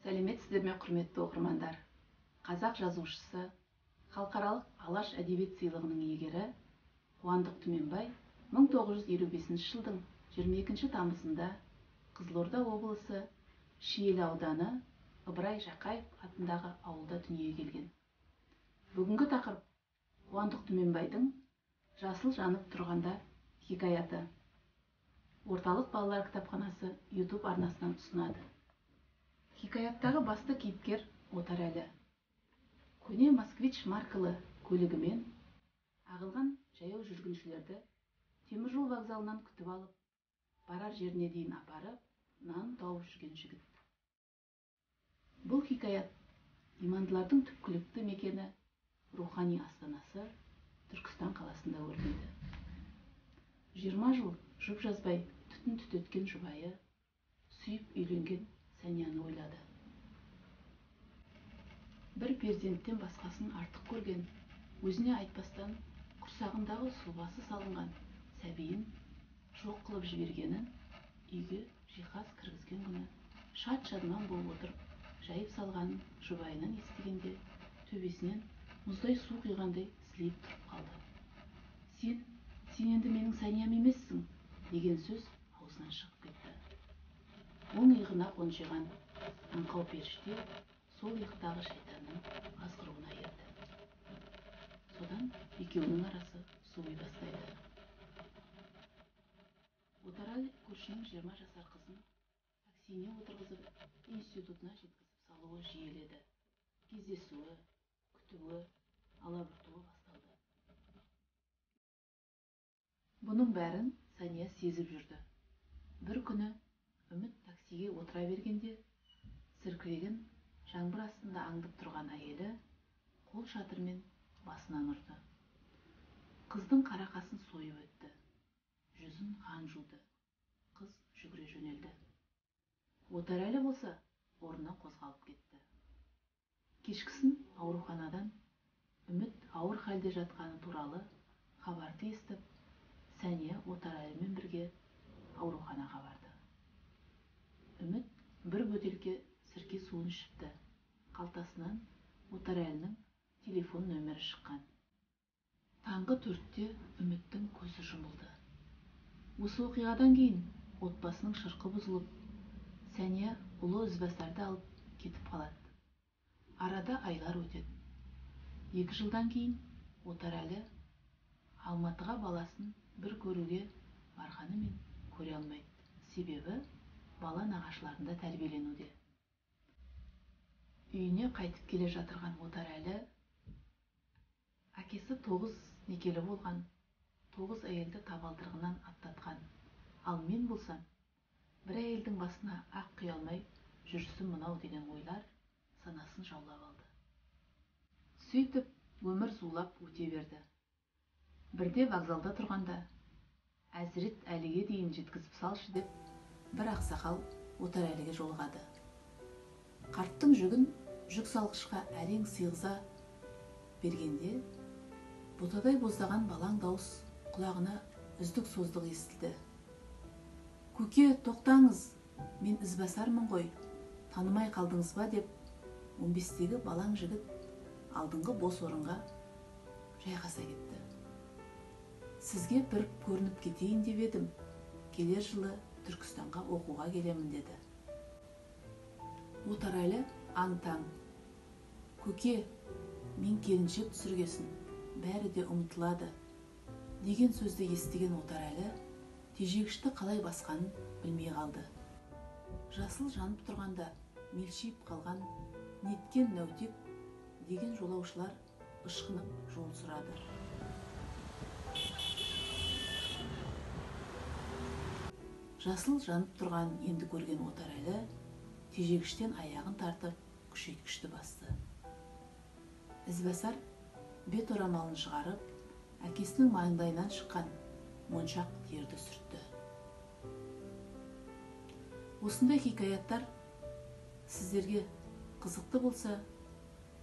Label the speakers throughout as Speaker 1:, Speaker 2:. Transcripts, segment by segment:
Speaker 1: Сәлеметсіздер ме, құрметті оқырмандар? Қазақ жазушысы, халықаралық Алаш әдебиет сыйлығының иегері Қуандық Түменбай 1955 жылдың 22 тамызында Қызылорда облысы Шиелі ауданы Ыбырай Жақаев атындағы ауылда дүниеге келген. Бүгінгі тақырып Қуандық Түменбайдың «Жасыл жанып тұрғанда» хикаяты. Орталық балалар кітапханасы YouTube арнасынан ұсынады. Хикаяттағы басты кейіпкер Отарәлі. Көне Москвич маркалы көлігімен ағылған жаяу жүргіншілерді теміржол вокзалынан күтіп алып, барар жеріне дейін апарып, нан тауып жүрген жігіт. Бұл хикаят имандылардың түпкілікті мекені, рухани астанасы Түркістан қаласында өрбиді. 20 жыл жұп жазбай түтін түтеткен жұбайы, сүйіп үйленген Сәнияны ойлады. Бір перзенттен басқасын артық көрген, өзіне айтпастан құрсағындағы сұлбасы салынған сәбиін жоқ қылып жібергенін, үйге жиһаз кіргізген күні шат-шадыман болып отырып, жайып салғанын жұбайынан естігенде, төбесінен мұздай су құйғандай сілейіп тұрып қалды. Сен енді менің Сәниям емессің, деген сөз аузынан шығып кетті. Оң иығына қоншиған аңқау періште сол иықтағы шайтанның азғыруына ерді. Содан екеуінің арасы суый бастайды. Отарәлі көршінің 20 жасар қызын таксиіне отырғызып, институтына жеткізіп салуы жиіледі. Кездесуі, күтуі, алабұртуы басталды. Бұның бәрін Сәния сезіп жүрді. Бір күні Үміт таксиге отыра бергенде, сіркіреген жаңбыр астында аңдып тұрған әйелі қол шатырмен басынан ұрды. Қыздың қара қасын сойып өтті. Жүзін қан жуды. Қыз жүгіре жөнелді. Отарәлі болса, орнынан қозғалып кетті. Кешкісін ауруханадан Үміт ауыр халде жатқаны туралы хабарды естіп, Сәния Отарәлімен бірге ауруханаға барды. Үміт бір бөтелке сірке суын ішіпті. Қалтасынан Отарәлінің телефон нөмірі шыққан. Таңғы 4-те Үміттің көзі жұмылды. Осы оқиғадан кейін отбасының шырқы бұзылып, Сәния ұлы ізбасарды алып кетіп қалады. Арада айлар өтеді. 2 жылдан кейін Отарәлі Алматыға баласын бір көруге барғанымен көре алмайды. Себебі бала нағашыларында тәрбиеленуде. Үйіне қайтып келе жатырған Отарәлі әкесі 9 некелі болған, 9 әйелді табалдырығынан аттатқан. Ал мен болсам, бір әйелдің басына ақ құя алмай жүрсім мынау деген ойлар санасын жаулап алды. Сөйтіп, өмір зулап өте берді. Бірде вокзалда тұрғанда, Әзірет Әліге дейін жеткізіп салшы деп, бір ақсақал Отарәліге жолығады. Қарттың жүгін жүк салғышқа әрең сыйғыза бергенде, ботадай боздаған балаң дауыс құлағына үздік-создық естілді. «Көке, тоқтаңыз, мен ізбасармын ғой, танымай қалдыңыз ба?» деп 15-тегі балаң жігіт алдыңғы бос орынға жайғаса кетті. «Сізге бір көрініп кетейін деп едім, келер жылы Түркістанға оқуға келемін» деді. Отарәлі аң-таң: «Көке, мен келіншек түсіргесін, бәрі де ұмытылады» деген сөзді естіген Отарәлі тежегішті қалай басқанын білмей қалды. Жасыл жанып тұрғанда мелшиіп қалған неткен нәутек деген жолаушылар ышқынып жол сұрады. Жасыл жанып тұрған енді көрген Отарәлі тежегіштен аяғын тартып күшейткішті басты. Ізбасар бет орамалын шығарып, әкесінің маңдайынан шыққан моншақ терді сүртті. Осындай хикаяттар сіздерге қызықты болса,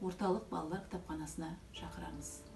Speaker 1: орталық балалар кітапханасына шақырамыз.